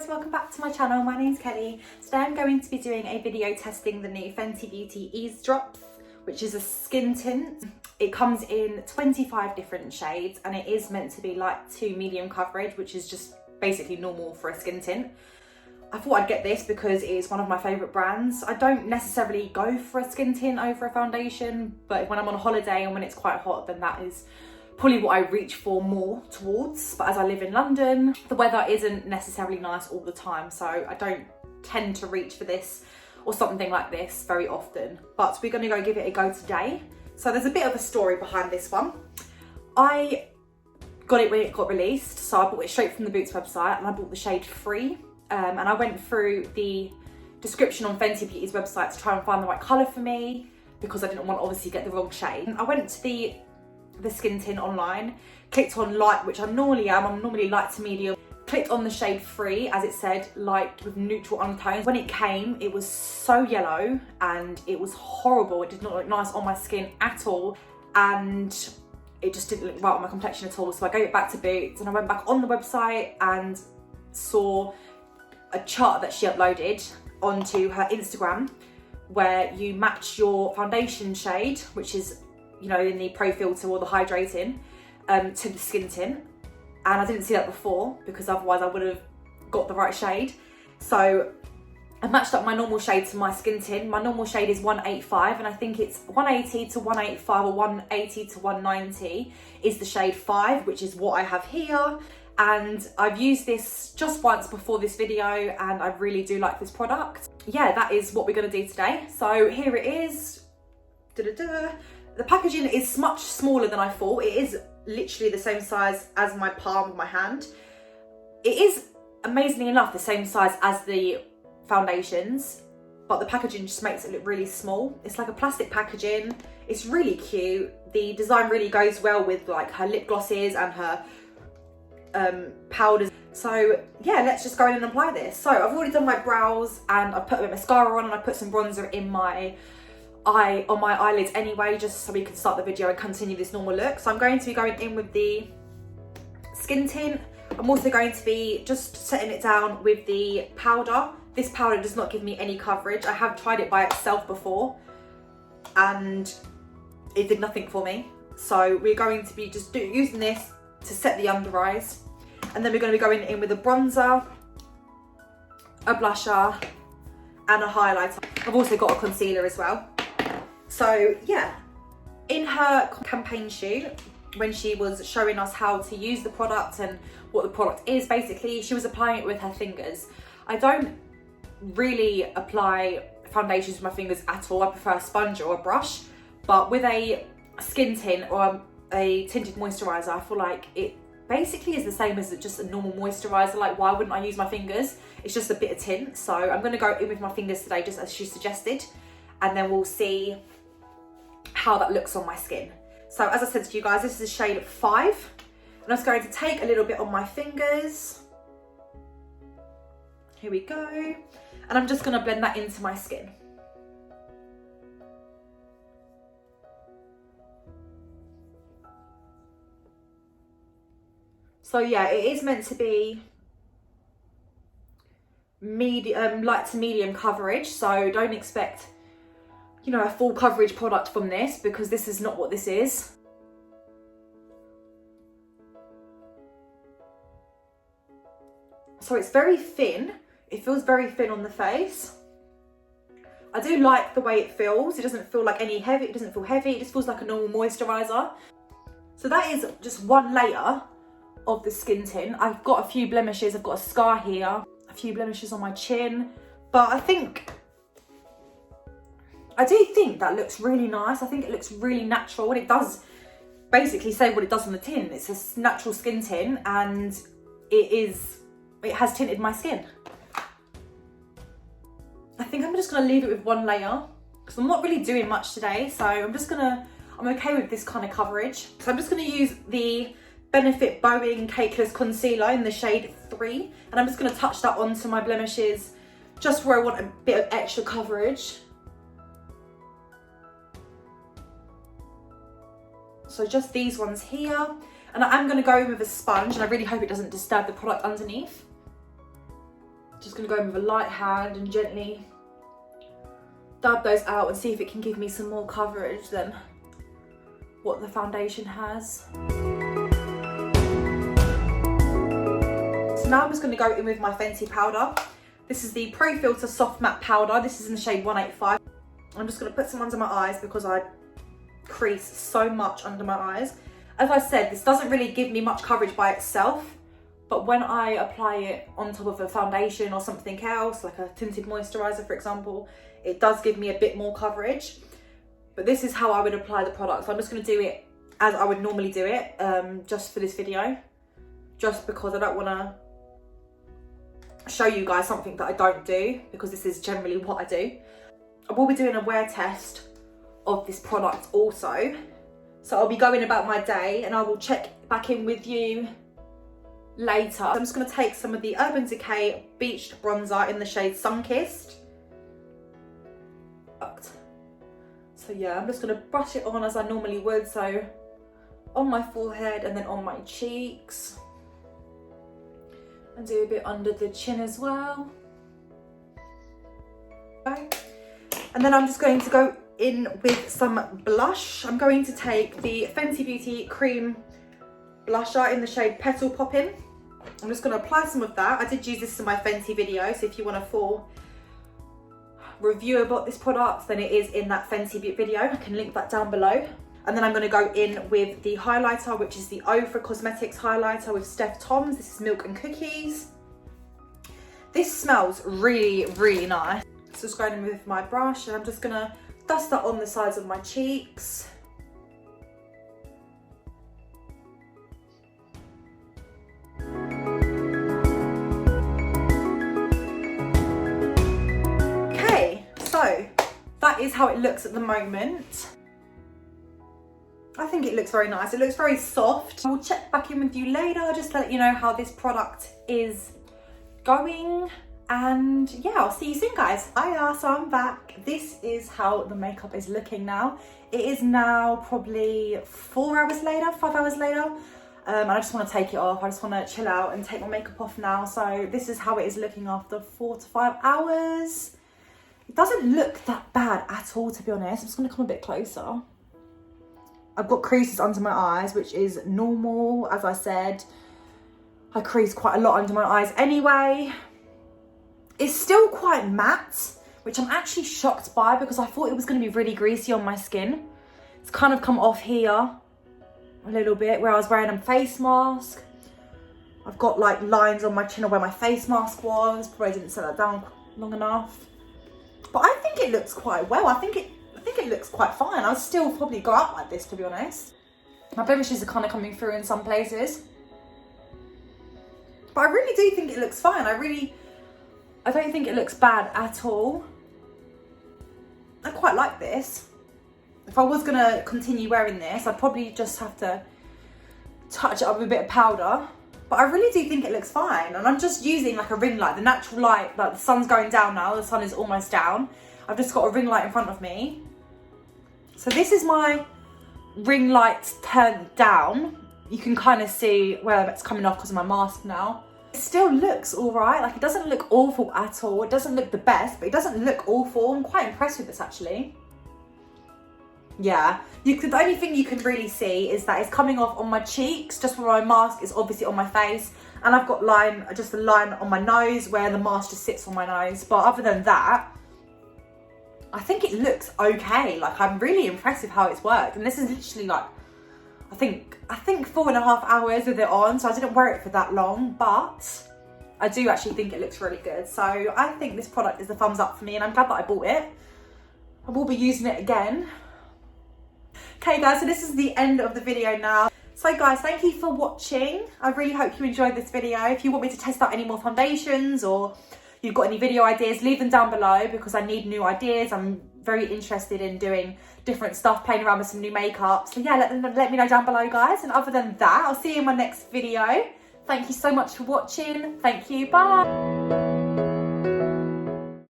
guys, welcome back to my channel. My name's Kelly. Today I'm going to be doing a video testing the new Fenty Beauty Ease Drops, which is a skin tint. It comes in 25 different shades and it is meant to be light to medium coverage, which is just basically normal for a skin tint. I thought I'd get this because it is one of my favourite brands. I don't necessarily go for a skin tint over a foundation, but when I'm on holiday and when it's quite hot, then that is probably what I reach for more towards. But as I live in London, the weather isn't necessarily nice all the time, so I don't tend to reach for this or something like this very often. But we're gonna go give it a go today. So there's a bit of a story behind this one. I got it when it got released, so I bought it straight from the Boots website and I bought the shade Free. And I went through the description on Fenty Beauty's website to try and find the right colour for me because I didn't want to obviously get the wrong shade. I went to the skin tint online, clicked on light, which I normally am, I'm normally light to medium, clicked on the shade Free as it said light with neutral undertones. When it came, it was so yellow and it was horrible. It did not look nice on my skin at all and it just didn't look right on my complexion at all. So I gave it back to Boots and I went back on the website and saw a chart that she uploaded onto her Instagram where you match your foundation shade, which is, you know, in the pro filter or the hydrating, to the skin tint. And I didn't see that before because otherwise I would have got the right shade. So I matched up my normal shade to my skin tint. My normal shade is 185 and I think it's 180 to 185 or 180 to 190 is the shade 5, which is what I have here. And I've used this just once before this video and I really do like this product. Yeah, that is what we're gonna do today. So here it is. The packaging is much smaller than I thought. It is literally the same size as my palm of my hand. It is, amazingly enough, the same size as the foundations, but the packaging just makes it look really small. It's like a plastic packaging. It's really cute. The design really goes well with like her lip glosses and her powders. So yeah, let's just go in and apply this. So I've already done my brows and I've put a bit of mascara on and I put some bronzer in my on my eyelids anyway, just so we can start the video and continue this normal look. So I'm going to be going in with the skin tint. I'm also going to be just setting it down with the powder. This powder does not give me any coverage. I have tried it by itself before and it did nothing for me. So we're going to be just using this to set the under eyes. And then we're going to be going in with a bronzer, a blusher and a highlighter. I've also got a concealer as well. So yeah, in her campaign shoot, when she was showing us how to use the product and what the product is, basically, she was applying it with her fingers. I don't really apply foundations with my fingers at all. I prefer a sponge or a brush, but with a skin tint or a tinted moisturiser, I feel like it basically is the same as just a normal moisturiser. Like, why wouldn't I use my fingers? It's just a bit of tint. So I'm going to go in with my fingers today, just as she suggested, and then we'll see how that looks on my skin. So as I said to you guys, this is a shade 5. And I'm just going to take a little bit on my fingers. Here we go. And I'm just going to blend that into my skin. So yeah, it is meant to be medium, light to medium coverage. So don't expect, you know, a full coverage product from this because this is not what this is. So it's very thin. It feels very thin on the face. I do like the way it feels. It doesn't feel like any heavy. It doesn't feel heavy. It just feels like a normal moisturiser. So that is just one layer of the skin tint. I've got a few blemishes. I've got a scar here, a few blemishes on my chin, but I do think that looks really nice. I think it looks really natural and it does basically say what it does on the tin. It's a natural skin tint and it has tinted my skin. I think I'm just gonna leave it with one layer because I'm not really doing much today. So I'm okay with this kind of coverage. So I'm just gonna use the Benefit Bowing Cakeless Concealer in the shade 3. And I'm just gonna touch that onto my blemishes just where I want a bit of extra coverage. So just these ones here. And I am going to go in with a sponge and I really hope it doesn't disturb the product underneath. Just gonna go in with a light hand and gently dab those out and see if it can give me some more coverage than what the foundation has. So now I'm just gonna go in with my Fenty powder. This is the Pro Filter Soft Matte Powder. This is in the shade 185. I'm just gonna put some under my eyes because I crease so much under my eyes. As I said, this doesn't really give me much coverage by itself, but when I apply it on top of a foundation or something else, like a tinted moisturizer, for example, it does give me a bit more coverage. But this is how I would apply the product. So I'm just gonna do it as I would normally do it, just for this video, just because I don't wanna show you guys something that I don't do, because this is generally what I do. I will be doing a wear test of this product also. So I'll be going about my day and I will check back in with you later. I'm just gonna take some of the Urban Decay Beached Bronzer in the shade Sunkissed. So yeah, I'm just gonna brush it on as I normally would. So on my forehead and then on my cheeks. And do a bit under the chin as well. Okay. And then I'm just going to go in with some blush. I'm going to take the Fenty Beauty Cream Blusher in the shade Petal Poppin'. I'm just going to apply some of that. I did use this in my Fenty video, so if you want a full review about this product, then it is in that Fenty video. I can link that down below. And then I'm going to go in with the highlighter, which is the Ofra Cosmetics highlighter with Steph Toms. This is Milk and Cookies. This smells really, really nice. So just going in with my brush and I'm just going to dust that on the sides of my cheeks. Okay, so that is how it looks at the moment. I think it looks very nice. It looks very soft. I will check back in with you later just to let you know how this product is going. And yeah, I'll see you soon, guys. Hiya, so I'm back. This is how the makeup is looking now. It is now probably 4 hours later, 5 hours later. And I just want to take it off. I just want to chill out and take my makeup off now. So this is how it is looking after 4 to 5 hours. It doesn't look that bad at all, to be honest. I'm just going to come a bit closer. I've got creases under my eyes, which is normal. As I said, I crease quite a lot under my eyes anyway. It's still quite matte, which I'm actually shocked by because I thought it was going to be really greasy on my skin. It's kind of come off here a little bit where I was wearing a face mask. I've got like lines on my chin of where my face mask was. Probably didn't set that down long enough. But I think it looks quite well. I think it looks quite fine. I'll still probably go out like this, to be honest. My blemishes are kind of coming through in some places. But I really do think it looks fine. I don't think it looks bad at all. I quite like this. If I was gonna continue wearing this, I'd probably just have to touch it up with a bit of powder. But I really do think it looks fine. And I'm just using like a ring light, the natural light, like the sun's going down now, the sun is almost down. I've just got a ring light in front of me. So this is my ring light turned down. You can kind of see where it's coming off because of my mask now. It still looks all right. Like, it doesn't look awful at all. It doesn't look the best, but it doesn't look awful. I'm quite impressed with this, actually. Yeah, the only thing you can really see is that it's coming off on my cheeks, just where my mask is obviously on my face. And I've got just a line on my nose where the mask just sits on my nose. But other than that, I think it looks okay. Like, I'm really impressed with how it's worked. And this is literally like, I think 4.5 hours with it on, so I didn't wear it for that long, but I do actually think it looks really good. So I think this product is a thumbs up for me, and I'm glad that I bought it. I will be using it again. Okay guys, so this is the end of the video now. So guys, thank you for watching. I really hope you enjoyed this video. If you want me to test out any more foundations or you've got any video ideas, leave them down below because I need new ideas. I'm very interested in doing different stuff, playing around with some new makeup. So yeah, let me know down below, guys. And other than that, I'll see you in my next video. Thank you so much for watching. Thank you, bye.